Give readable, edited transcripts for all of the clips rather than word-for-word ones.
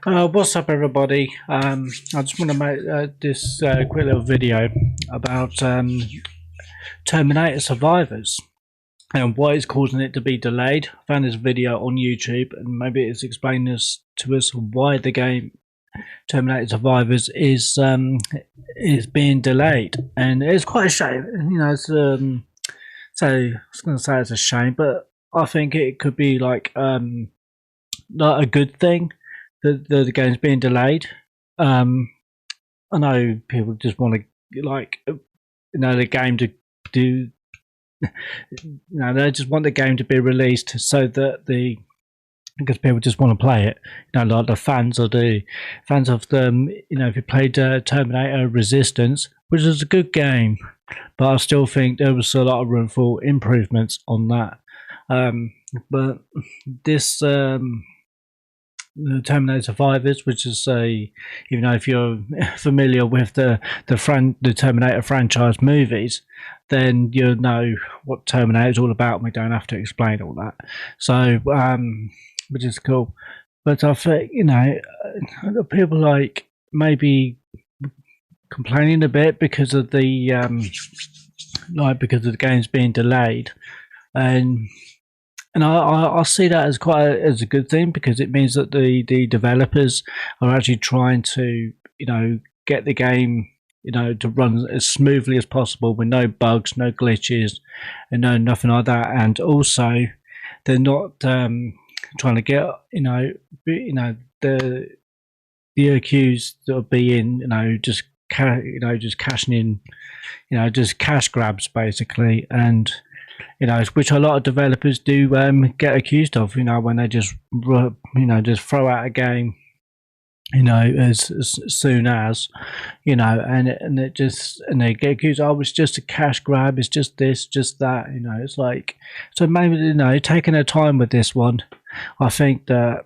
What's up, everybody? I just want to make this quick little video about Terminator Survivors and what is causing it to be delayed. I found this video on YouTube, and maybe it's explaining this to us why the game Terminator Survivors is being delayed, and it's quite a shame. You know, it's so I was going to say it's a shame, but I think it could be like not a good thing. The game's being delayed. I know people just want to the game to do. They just want the game to be released so that because people just want to play it. Like the fans of the. If you played Terminator Resistance, which is a good game, but I still think there was a lot of room for improvements on that. But this. The Terminator Survivors, which is if you're familiar with the Terminator franchise movies, then you'll know what Terminator is all about. We don't have to explain all that. So, which is cool. But I think people like maybe complaining a bit because of the game's being delayed, and I see that as as a good thing, because it means that the developers are actually trying to get the game to run as smoothly as possible with no bugs, no glitches, and nothing like that. And also, they're not trying to get the accused of being just cashing in, just cash grabs basically, and which a lot of developers do get accused of, when they just throw out a game, as soon as, and they get accused, oh, it's just a cash grab, it's just this, just that, it's like, so maybe, taking their time with this one, I think that,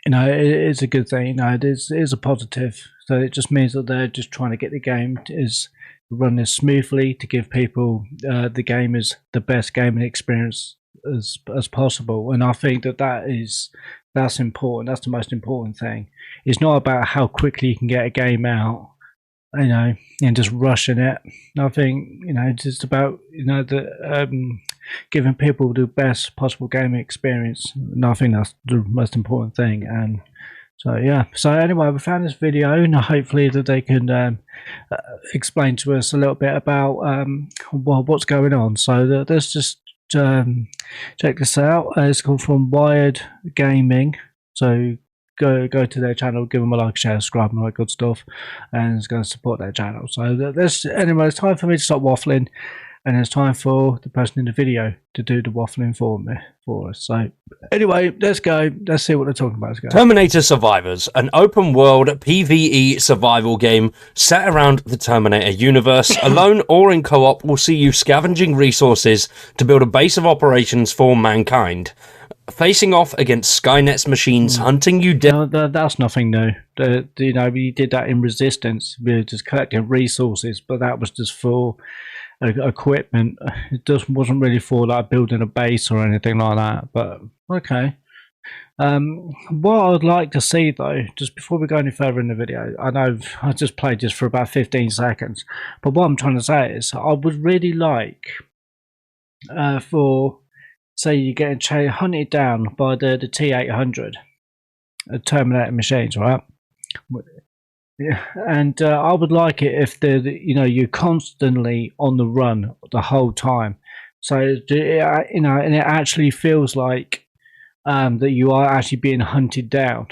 it is a good thing, it is a positive. So it just means that they're just trying to get the game run as smoothly to give people the game as the best gaming experience as possible. And I think that's important. That's the most important thing. It's not about how quickly you can get a game out, and just rushing it. I think it's just about giving people the best possible gaming experience. And I think that's the most important thing. And so yeah. So anyway, we found this video, and hopefully that they can explain to us a little bit about what's going on. So let's just check this out. It's called From Wired Gaming. So go to their channel, give them a like, share, subscribe, and all that good stuff, and it's going to support their channel. So anyway, it's time for me to stop waffling, and it's time for the person in the video to do the waffling for us. So anyway, let's go. Let's see what they're talking about. Let's go. Terminator Survivors, an open-world PvE survival game set around the Terminator universe. Alone or in co-op, will see you scavenging resources to build a base of operations for mankind, facing off against Skynet's machines hunting you down. That's nothing new. We did that in Resistance. We were just collecting resources, but that was just for equipment. It just wasn't really for like building a base or anything like that. But okay. What I would like to see, though, just before we go any further in the video, I know I just played this for about 15 seconds, but what I'm trying to say is I would really like for, say, you're getting hunted down by the T-800 Terminator machines, right? Yeah, and I would like it if you're constantly on the run the whole time, so and it actually feels like that you are actually being hunted down,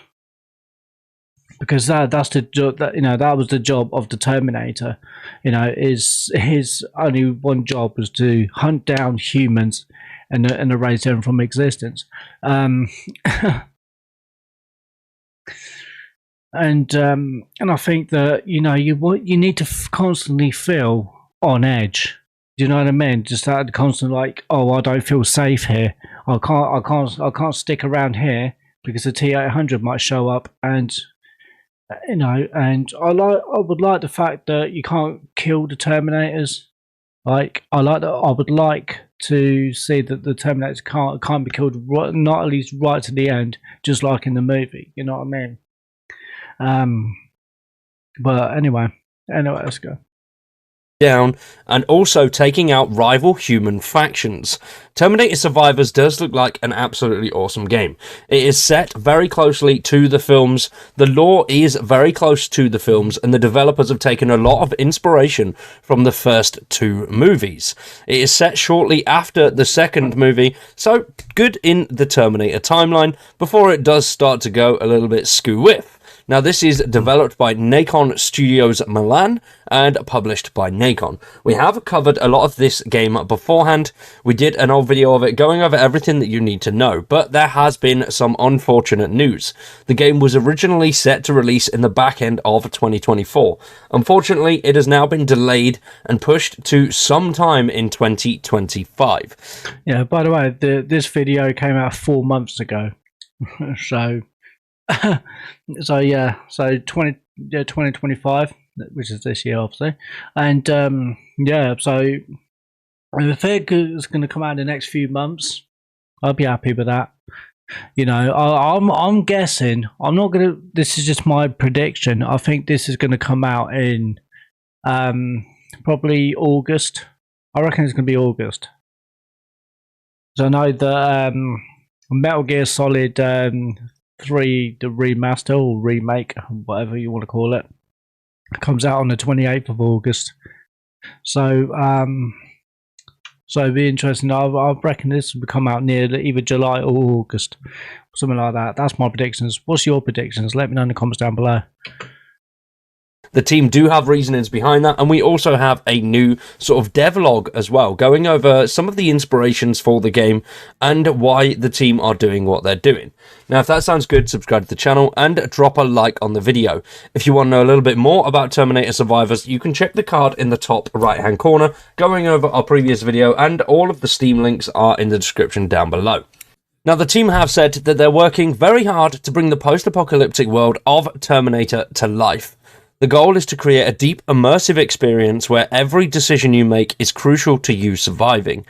because that's the job that was the job of the Terminator. His only one job was to hunt down humans and erase them from existence. And I think that you need to constantly feel on edge. Do you know what I mean? Just that constant, like, oh, I don't feel safe here. I can't stick around here because the T-800 might show up, and and I would like the fact that you can't kill the Terminators. Like, I would like to see that the Terminators can't be killed, not at least right to the end, just like in the movie. You know what I mean? But anyway, let's go. Down and also taking out rival human factions. Terminator Survivors does look like an absolutely awesome game. It is set very closely to the films, the lore is very close to the films, and the developers have taken a lot of inspiration from the first two movies. It is set shortly after the second movie, so good in the Terminator timeline before it does start to go a little bit skew-whiff. Now, this is developed by Nacon Studios Milan and published by Nacon. We have covered a lot of this game beforehand. We did an old video of it going over everything that you need to know, but there has been some unfortunate news. The game was originally set to release in the back end of 2024. Unfortunately, it has now been delayed and pushed to sometime in 2025. Yeah, by the way, this video came out 4 months ago. So 2025, which is this year, obviously, and so the thing is going to come out in the next few months. I'll be happy with that. I'm guessing. I'm not gonna. This is just my prediction. I think this is going to come out in probably August. I reckon it's going to be August. So I know that Metal Gear Solid 3, the remaster or remake, whatever you want to call it, comes out on the 28th of August. So it'd be interesting. I reckon this will come out near either July or August, something like that. That's my predictions. What's your predictions? Let me know in the comments down below. The team do have reasonings behind that, and we also have a new sort of devlog as well, going over some of the inspirations for the game and why the team are doing what they're doing. Now, if that sounds good, subscribe to the channel and drop a like on the video. If you want to know a little bit more about Terminator Survivors, you can check the card in the top right-hand corner, going over our previous video, and all of the Steam links are in the description down below. Now, the team have said that they're working very hard to bring the post-apocalyptic world of Terminator to life. The goal is to create a deep, immersive experience where every decision you make is crucial to you surviving.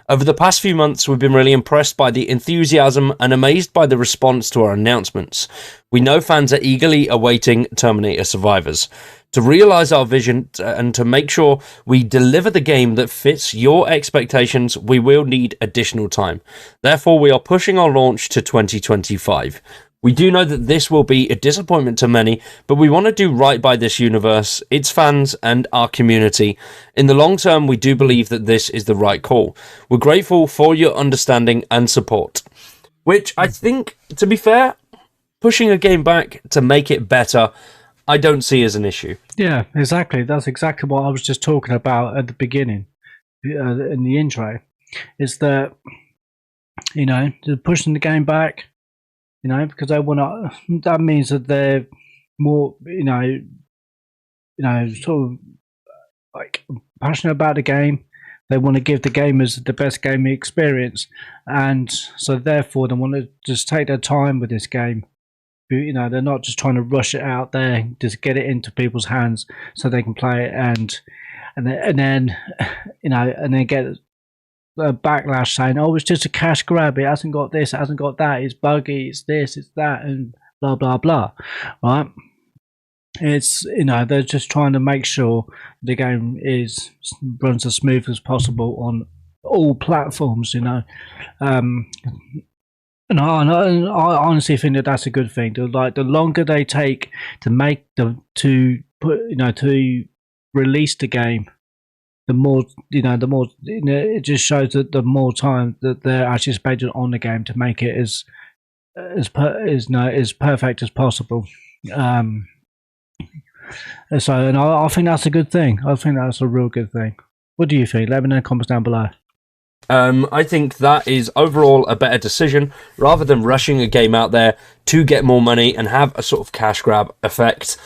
Over the past few months, we've been really impressed by the enthusiasm and amazed by the response to our announcements. We know fans are eagerly awaiting Terminator Survivors. To realise our vision and to make sure we deliver the game that fits your expectations, we will need additional time. Therefore, we are pushing our launch to 2025. We do know that this will be a disappointment to many, but we want to do right by this universe, its fans, and our community. In the long term, we do believe that this is the right call. We're grateful for your understanding and support. Which I think, to be fair, pushing a game back to make it better, I don't see as an issue. Yeah, exactly. That's exactly what I was just talking about at the beginning, in the intro. Is that, they're pushing the game back, because they want to. That means that they're more, sort of like passionate about the game. They want to give the gamers the best gaming experience, and so therefore they want to just take their time with this game. They're not just trying to rush it out there, just get it into people's hands so they can play it, and then get a backlash saying, "Oh, it's just a cash grab. It hasn't got this, it hasn't got that. It's buggy. It's this, it's that, and blah blah blah." Right? It's they're just trying to make sure the game runs as smooth as possible on all platforms. And I honestly think that that's a good thing. The longer they take to make to release the game, the more it just shows that the more time that they're actually spending on the game to make it as perfect as possible. So I think that's a good thing. I think that's a real good thing. What do you think? Let me know in the comments down below. I think that is overall a better decision rather than rushing a game out there to get more money and have a sort of cash grab effect.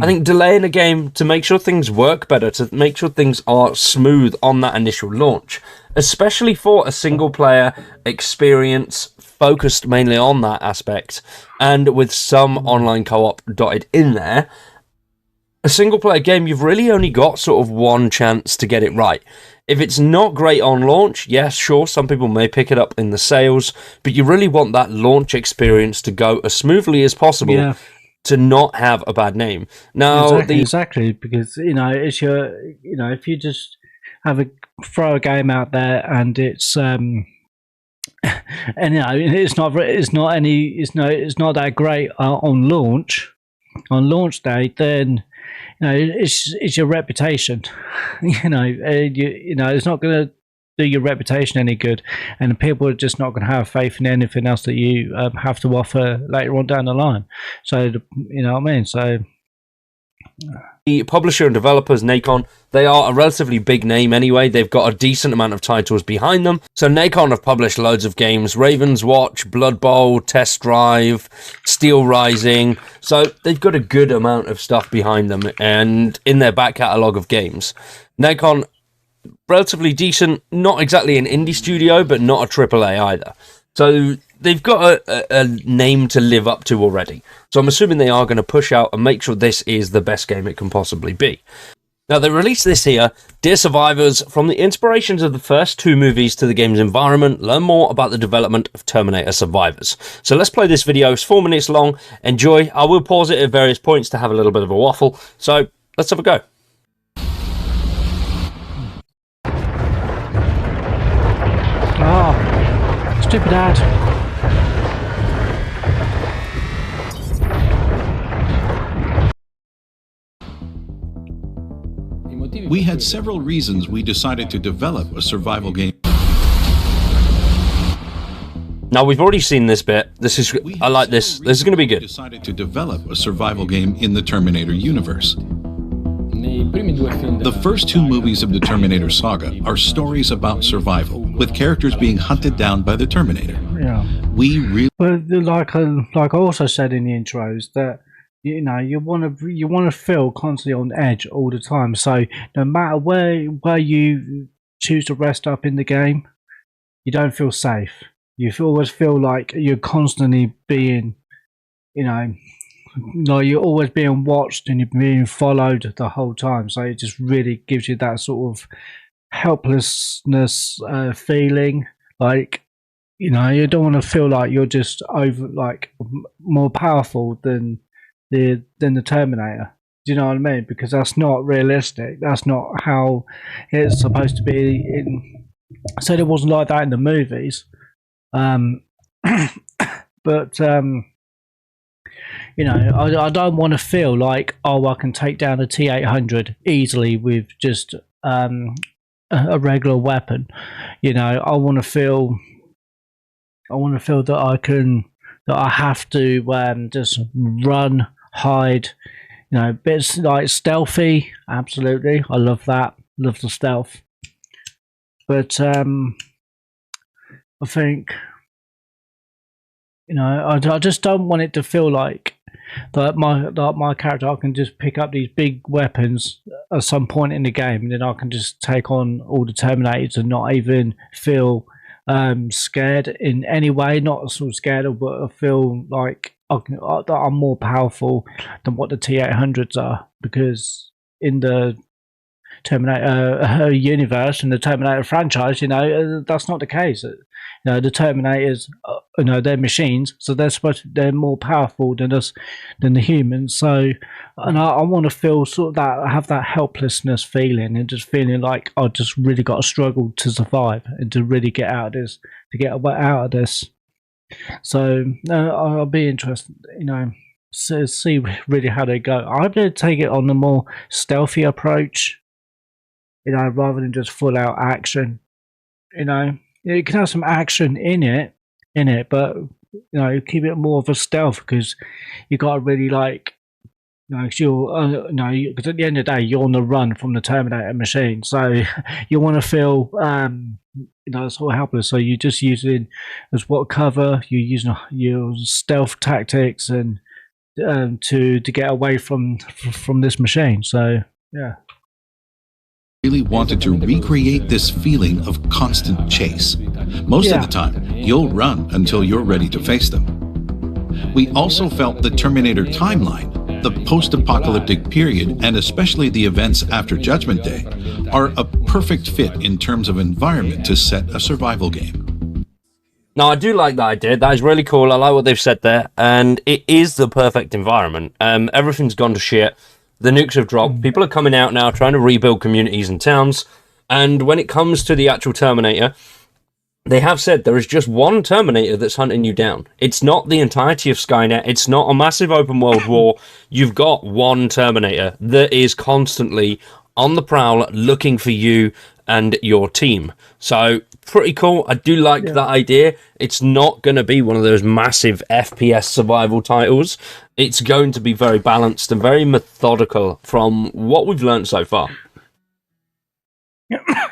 I think delaying a game to make sure things work better, to make sure things are smooth on that initial launch, especially for a single player experience focused mainly on that aspect and with some online co-op dotted in there. A single player game, you've really only got sort of one chance to get it right. If it's not great on launch, yes, sure, some people may pick it up in the sales, but you really want that launch experience to go as smoothly as possible. Yeah. to not have a bad name. Now, exactly, because it's if you just throw a game out there and it's and it's not that great on launch day, then it's your reputation. It's not going to do your reputation any good, and people are just not going to have faith in anything else that you have to offer later on down the line. So you know what I mean. So the publisher and developers, Nacon, they are a relatively big name anyway. They've got a decent amount of titles behind them. So Nacon have published loads of games: Raven's Watch, Blood Bowl, Test Drive, Steel Rising. So they've got a good amount of stuff behind them and in their back catalogue of games. Nacon, relatively decent, not exactly an indie studio, but not a AAA either. So they've got a name to live up to already. So I'm assuming they are going to push out and make sure this is the best game it can possibly be. Now, they released this here, Dear Survivors, from the inspirations of the first 2 movies to the game's environment. Learn more about the development of Terminator Survivors. So let's play this video. It's 4 minutes long. Enjoy. I will pause it at various points to have a little bit of a waffle. So let's have a go. Oh, stupid ad. We had several reasons we decided to develop a survival game. Now, we've already seen this bit. I like this. This is going to be good. We decided to develop a survival game in the Terminator universe. The first 2 movies of the Terminator saga are stories about survival, with characters being hunted down by the Terminator. Yeah. But like I also said in the intros, that you want to feel constantly on edge all the time. So no matter where you choose to rest up in the game, you don't feel safe. You always feel like you're constantly being, like you're always being watched and you're being followed the whole time. So it just really gives you that sort of helplessness feeling. Like, you don't want to feel like you're just more powerful than the Terminator. Do you know what I mean? Because that's not realistic. That's not how it's supposed to be. I said it wasn't like that in the movies, but I don't want to feel like, I can take down a T-800 easily with just a regular weapon. I want to feel that I have to just run, hide, bits like stealthy. Absolutely, I love that. Love the stealth. But I think I just don't want it to feel like that my character, I can just pick up these big weapons at some point in the game, and then I can just take on all the Terminators and not even feel scared in any way. Not sort of scared, but I feel like I'm more powerful than what the T-800s are, because in the Terminator universe and the Terminator franchise, that's not the case. The Terminators, they're machines, so they're more powerful than us, than the humans. So, and I want to feel sort of that, have that helplessness feeling, and just feeling like I just really got to struggle to survive and to really get out of this, out of this. So, I'll be interested, to see really how they go. I'm going to take it on the more stealthy approach, rather than just full out action. It can have some action in it, but keep it more of a stealth, because you got to really because at the end of the day, you're on the run from the Terminator machine, so you want to feel sort of helpless. So you're just using as what cover, you're using your stealth tactics and to get away from this machine. So yeah. Really wanted to recreate this feeling of constant chase. Most of the time, you'll run until you're ready to face them. We also felt the Terminator timeline, the post-apocalyptic period, and especially the events after Judgment Day, are a perfect fit in terms of environment to set a survival game. No, I do like that idea. That is really cool. I like what they've said there, and it is the perfect environment. Everything's gone to shit. The nukes have dropped. People are coming out now, trying to rebuild communities and towns. And when it comes to the actual Terminator, they have said there is just one Terminator that's hunting you down. It's not the entirety of Skynet. It's not a massive open world war. You've got one Terminator that is constantly on the prowl looking for you and your team. So pretty cool. I do like that idea. It's not going to be one of those massive FPS survival titles. It's going to be very balanced and very methodical from what we've learned so far.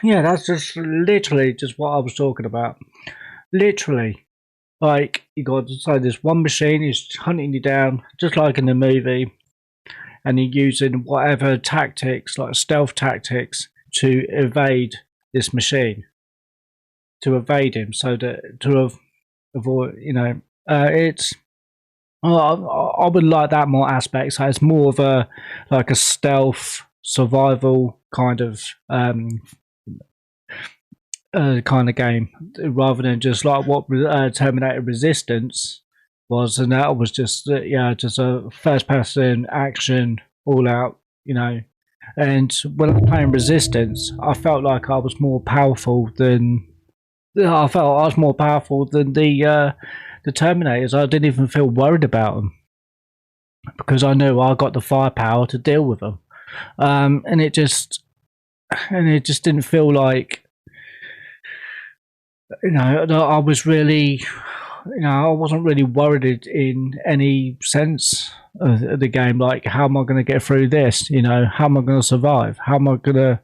Yeah, that's just literally just what I was talking about. Literally, like, you got to say this one machine is hunting you down, just like in the movie, and you're using whatever tactics, like stealth tactics, to evade this machine, to evade him, so that to avoid, it's. I would like that more aspect. So it's more of a like a stealth survival kind of game, rather than just like what Terminator Resistance was, and that was just just a first person action all out, And when I was playing Resistance, I felt like I was more powerful than the Terminators. I didn't even feel worried about them because I knew I got the firepower to deal with them, and it just didn't feel like, I was really, I wasn't really worried in any sense of the game. Like, how am I going to get through this? How am I going to survive? How am I going to,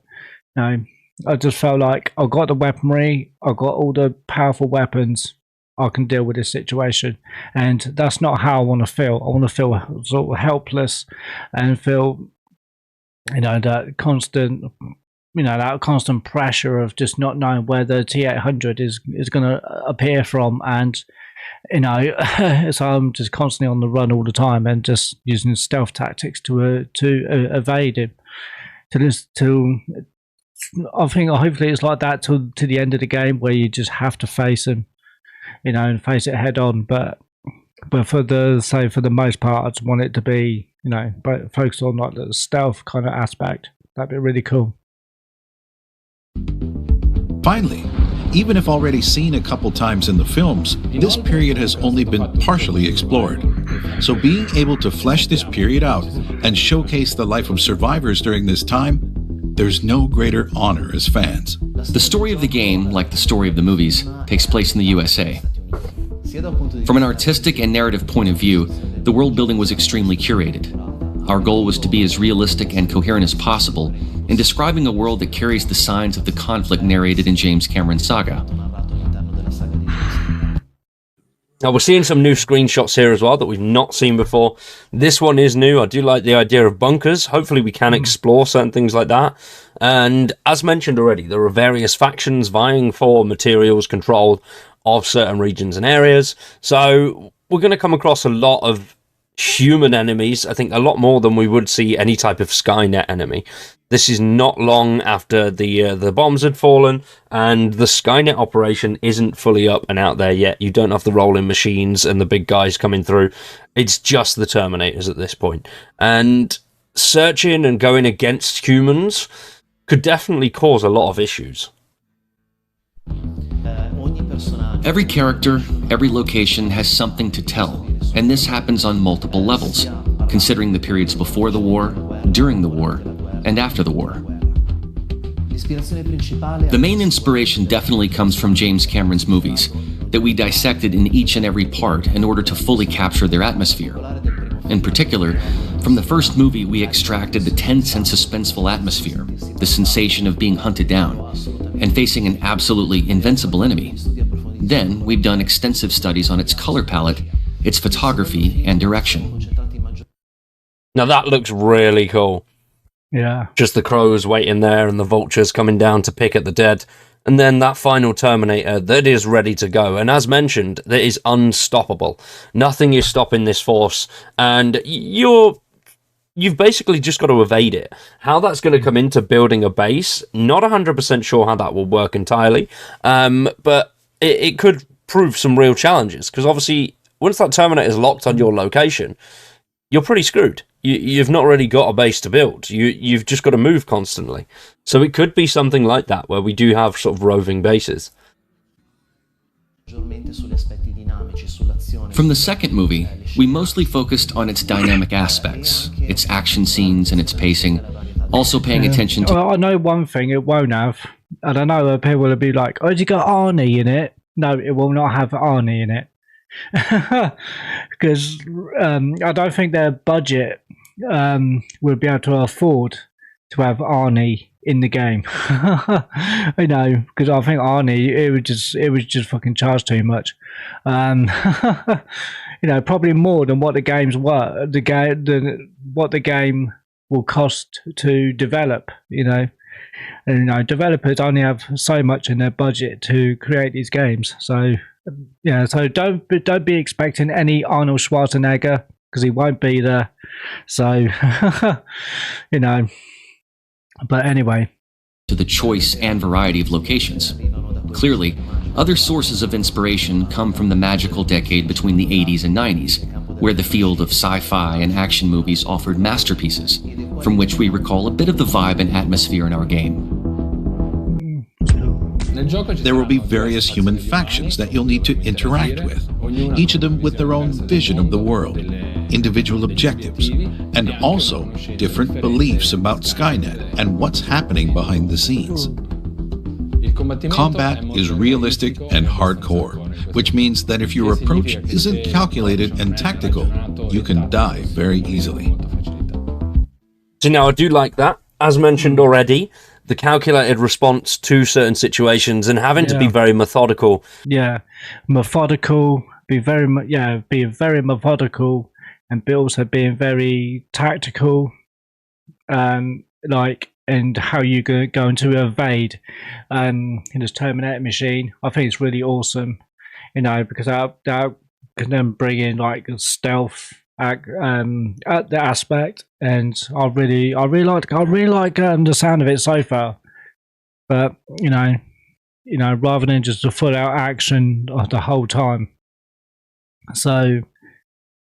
I just felt like I got the weaponry, I got all the powerful weapons, I can deal with this situation. And that's not how I want to feel. I want to feel sort of helpless and feel, that constant pressure of just not knowing where the T-800 is going to appear from, and so I'm just constantly on the run all the time and just using stealth tactics to evade him. I think hopefully it's like that to the end of the game, where you just have to face him, and face it head on. But for the most part, I just want it to be, but focus on like the stealth kind of aspect. That'd be really cool. Finally, even if already seen a couple times in the films, this period has only been partially explored. So being able to flesh this period out and showcase the life of survivors during this time, there's no greater honor as fans. The story of the game, like the story of the movies, takes place in the USA. From an artistic and narrative point of view, the world building was extremely curated. Our goal was to be as realistic and coherent as possible in describing a world that carries the signs of the conflict narrated in James Cameron's saga. Now, we're seeing some new screenshots here as well that we've not seen before. This one is new. I do like the idea of bunkers. Hopefully we can explore certain things like that. And as mentioned already, there are various factions vying for materials control of certain regions and areas. So we're going to come across a lot of human enemies, I think a lot more than we would see any type of Skynet enemy. This is not long after the bombs had fallen, and the Skynet operation isn't fully up and out there yet. You don't have the rolling machines and the big guys coming through. It's just the Terminators at this point. And searching and going against humans could definitely cause a lot of issues. Every character, every location has something to tell, and this happens on multiple levels, considering the periods before the war, during the war, and after the war. The main inspiration definitely comes from James Cameron's movies, that we dissected in each and every part in order to fully capture their atmosphere. In particular, from the first movie we extracted the tense and suspenseful atmosphere, the sensation of being hunted down, and facing an absolutely invincible enemy. Then, we've done extensive studies on its color palette, its photography, and direction. Now that looks really cool. Yeah. Just the crows waiting there and the vultures coming down to pick at the dead. And then that final Terminator that is ready to go. And as mentioned, that is unstoppable. Nothing is stopping this force. And you've basically just got to evade it. How that's going to come into building a base, not 100% sure how that will work entirely. But it could prove some real challenges, because obviously once that Terminator is locked on your location, you're pretty screwed. You've not really got a base to build. You've just got to move constantly. So it could be something like that, where we do have sort of roving bases. From the second movie, we mostly focused on its dynamic aspects, its action scenes and its pacing, also paying attention to... Well, I know one thing it won't have, and I know that people will be like, oh, has it got Arnie in it? No, it will not have Arnie in it. Because I don't think their budget will be able to afford to have Arnie in the game. I know, because I think Arnie, it was just fucking charge too much. Probably more than what the games were. What the game will cost to develop. And developers only have so much in their budget to create these games. So so don't be expecting any Arnold Schwarzenegger, because he won't be there. So but anyway, to the choice and variety of locations. Clearly, other sources of inspiration come from the magical decade between the 80s and 90s, where the field of sci-fi and action movies offered masterpieces, from which we recall a bit of the vibe and atmosphere in our game. There will be various human factions that you'll need to interact with, each of them with their own vision of the world, individual objectives, and also different beliefs about Skynet and what's happening behind the scenes. Combat is realistic and hardcore, which means that if your approach isn't calculated and tactical, you can die very easily. So now I do like that. As mentioned already, the calculated response to certain situations and having to be very methodical. Yeah, methodical. Be very methodical, and also being very tactical. And how you going to evade in this Terminator machine. I think it's really awesome, because that can then bring in stealth the aspect, and I really like the sound of it so far. But rather than just a full out action the whole time. So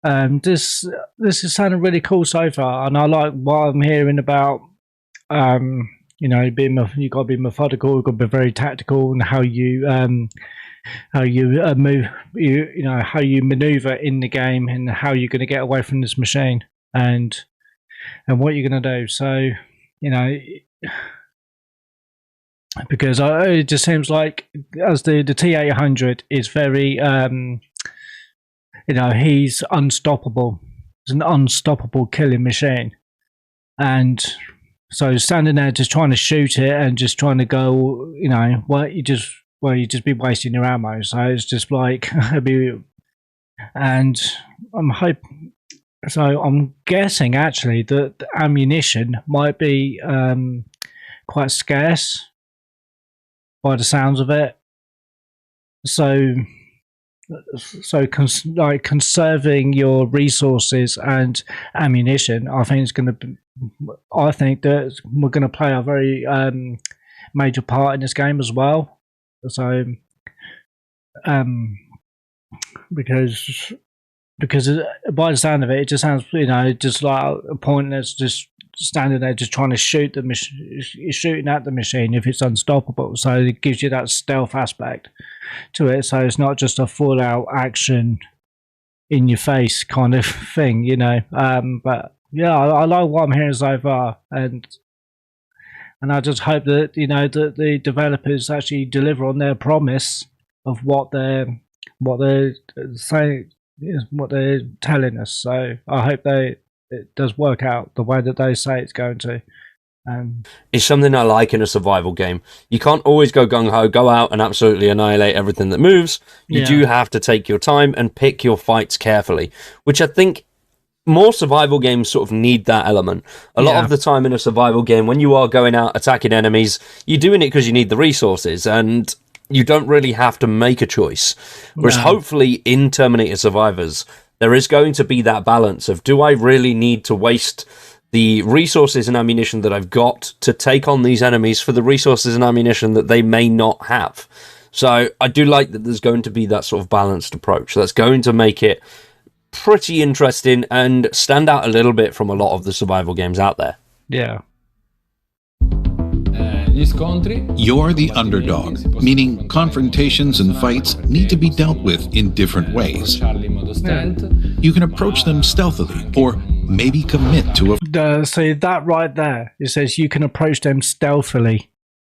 this is sounding really cool so far, and I like what I'm hearing about. You got to be methodical, you've got to be very tactical, and how you move, how you maneuver in the game, and how you're going to get away from this machine, and what you're going to do. So because it just seems like as the T-800 is very he's unstoppable. It's an unstoppable killing machine, and so standing there just trying to shoot it and just trying to go, you just be wasting your ammo. So it's just and I'm guessing actually that the ammunition might be quite scarce by the sounds of it. So conserving your resources and ammunition, I think that we're going to play a very major part in this game as well. So because by the sound of it, it just sounds just like pointless, just standing there just trying to shoot shooting at the machine if it's unstoppable. So it gives you that stealth aspect to it, so it's not just a full out action in your face kind of thing, but yeah, I like what I'm hearing so far, and I just hope that that the developers actually deliver on their promise of what they're saying, what they're telling us. So I hope it does work out the way that they say it's going to. It's something I like in a survival game. You can't always go gung-ho, go out and absolutely annihilate everything that moves. You do have to take your time and pick your fights carefully, which I think more survival games sort of need that element. A lot of the time in a survival game, when you are going out attacking enemies, you're doing it because you need the resources, and you don't really have to make a choice. Whereas hopefully in Terminator Survivors, there is going to be that balance of, do I really need to waste the resources and ammunition that I've got to take on these enemies for the resources and ammunition that they may not have? So I do like that there's going to be that sort of balanced approach. That's going to make it pretty interesting and stand out a little bit from a lot of the survival games out there. Yeah. You're the underdog, meaning confrontations and fights need to be dealt with in different ways. You can approach them stealthily or maybe commit to a... See, that right there, it says you can approach them stealthily.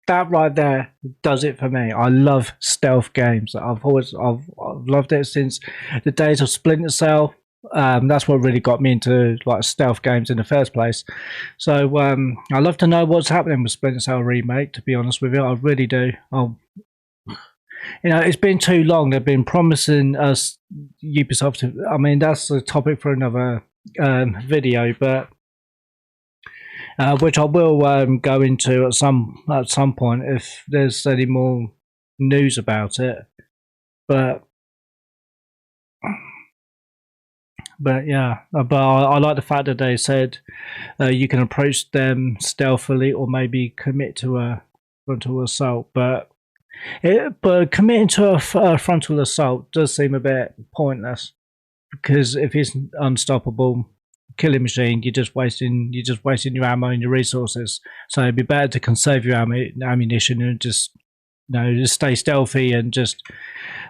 That right there does it for me. I love stealth games. I've loved it since the days of Splinter Cell. That's what really got me into like stealth games in the first place. So I love to know what's happening with Splinter Cell remake. To be honest with you, I really do. It's been too long. They've been promising us Ubisoft. I mean, that's a topic for another video, but which I will go into at some point if there's any more news about it. But yeah, but I like the fact that they said you can approach them stealthily or maybe commit to a frontal assault. But committing to a frontal assault does seem a bit pointless, because if it's unstoppable killing machine, you're just wasting your ammo and your resources. So it'd be better to conserve your ammunition and just just stay stealthy and just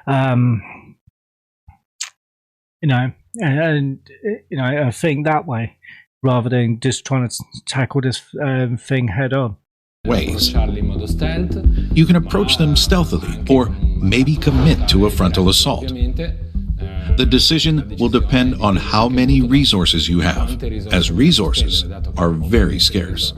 think that way rather than just trying to tackle this thing head on. Ways. You can approach them stealthily or maybe commit to a frontal assault. The decision will depend on how many resources you have, as resources are very scarce.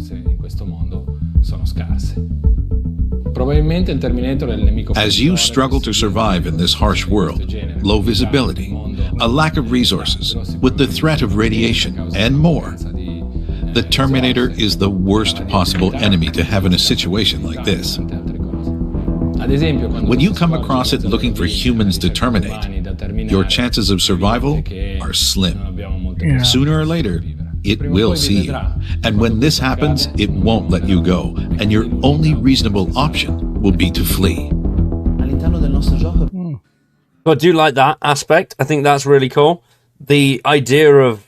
As you struggle to survive in this harsh world, low visibility, a lack of resources, with the threat of radiation, and more, the Terminator is the worst possible enemy to have in a situation like this. When you come across it looking for humans to terminate, your chances of survival are slim. Yeah. Sooner or later, it will see you. And when this happens, it won't let you go, and your only reasonable option will be to flee. I do like that aspect. I think that's really cool. The idea of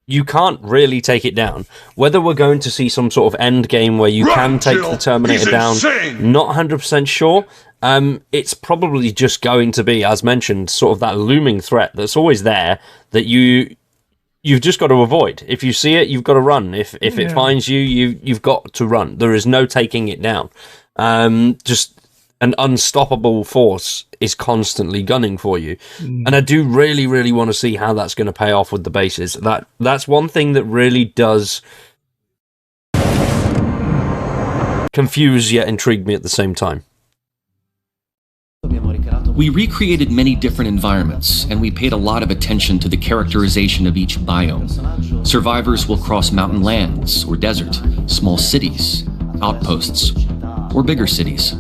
you can't really take it down. Whether we're going to see some sort of end game where you can take the Terminator down, not 100% sure. It's probably just going to be, as mentioned, sort of that looming threat that's always there that you've just got to avoid. If you see it, you've got to run. If it finds you, you've got to run. There is no taking it down. Just an unstoppable force is constantly gunning for you. And I do really, really want to see how that's going to pay off with the bases. That's one thing that really does confuse yet intrigue me at the same time. We recreated many different environments, and we paid a lot of attention to the characterization of each biome. Survivors will cross mountain lands or desert, small cities, outposts, or bigger cities.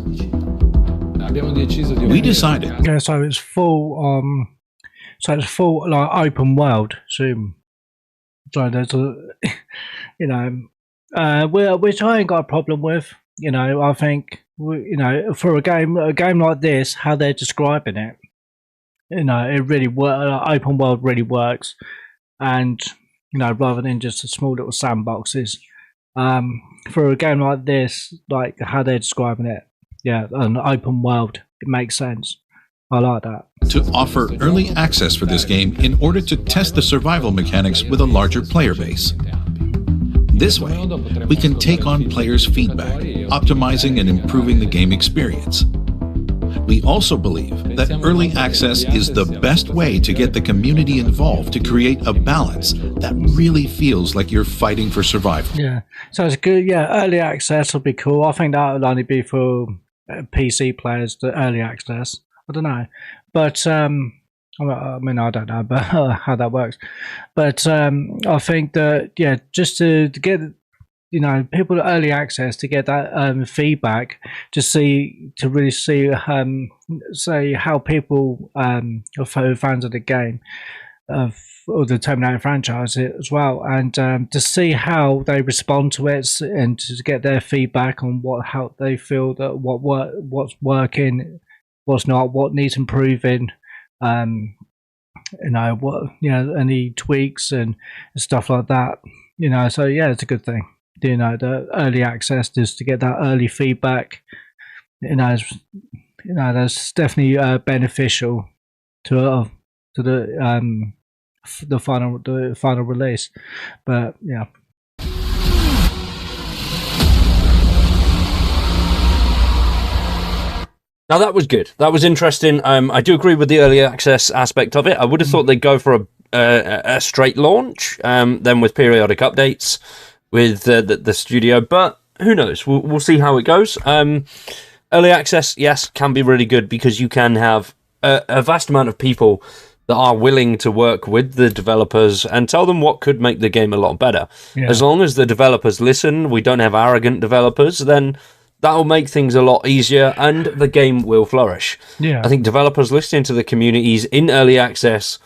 We decided. Yeah, so it's full. Like open world. So there's a, which I ain't got a problem with. I think for a game like this, how they're describing it, it really open world really works, and rather than just a small little sandboxes. For a game like this, like how they're describing it. Yeah, an open world. It makes sense. I like that. To offer early access for this game in order to test the survival mechanics with a larger player base. This way, we can take on players' feedback, optimizing and improving the game experience. We also believe that early access is the best way to get the community involved to create a balance that really feels like you're fighting for survival. Yeah, so it's good. Yeah, early access will be cool. I think that would only be for PC players, the early access. I don't know, but I mean, I don't know but how that works. But I think that just to get people early access to get that feedback, to really see say how people fans of the game or the Terminator franchise as well, and to see how they respond to it and to get their feedback on how they feel that what's working what's not, what needs improving. What any tweaks and stuff like that. So yeah, it's a good thing. The early access is to get that early feedback. That's definitely beneficial to the final release. But yeah. Now that was good. That was interesting. I do agree with the early access aspect of it. I would have thought they'd go for a straight launch, then with periodic updates with the studio. But who knows? We'll see how it goes. Early access, yes, can be really good because you can have a vast amount of people that are willing to work with the developers and tell them what could make the game a lot better. Yeah. As long as the developers listen, we don't have arrogant developers, then that'll make things a lot easier and the game will flourish. Yeah. I think developers listening to the communities in early access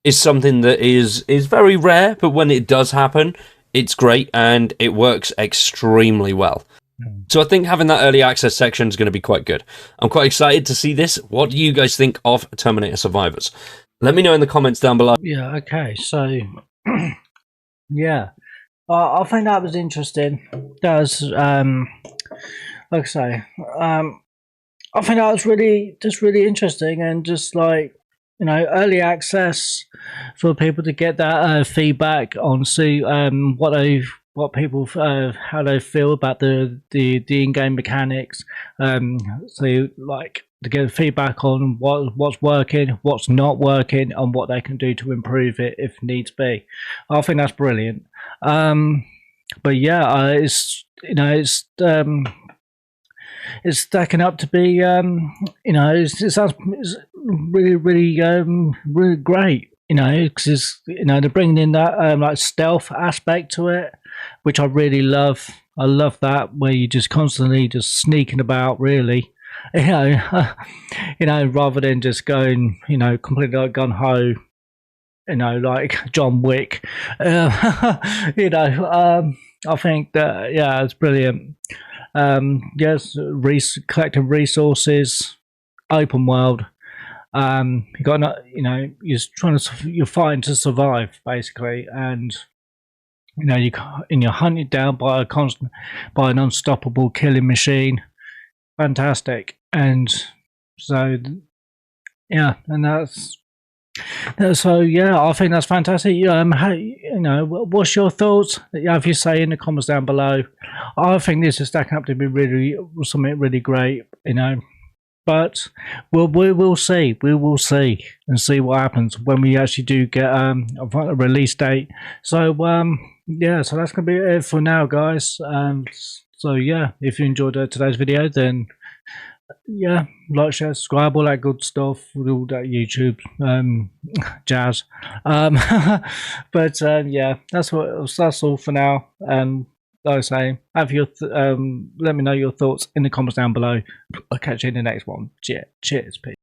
is something that is very rare, but when it does happen, it's great and it works extremely well. So I think having that early access section is going to be quite good. I'm quite excited to see this. What do you guys think of Terminator Survivors? Let me know in the comments down below. Yeah, okay, so yeah, I think that was interesting. That was like I say, I think that was really interesting, and just like early access for people to get that feedback on, see what people how they feel about the in-game mechanics, so like to get feedback on what's working, what's not working, and what they can do to improve it if needs be. I think that's brilliant. But yeah, it's stacking up to be it sounds really great. Because they're bringing in that like stealth aspect to it, which I really love. I love that, where you just constantly just sneaking about, really, rather than just going, completely like gun ho, like John Wick. I think that it's brilliant. Yes, collecting resources, open world. You got you're fighting to survive basically, and you're hunted down by an unstoppable killing machine. Fantastic. And so yeah, and so yeah, I think that's fantastic. What's your thoughts? If you say in the comments down below. I think this is stacking up to be really something really great. But we will see. We will see and see what happens when we actually do get a release date. So yeah, so that's gonna be it for now, guys. So yeah, if you enjoyed today's video, then yeah, like, share, subscribe, all that good stuff, all that YouTube jazz. But yeah, that's all for now. Like I say, have your let me know your thoughts in the comments down below. I'll catch you in the next one. Cheers, peace.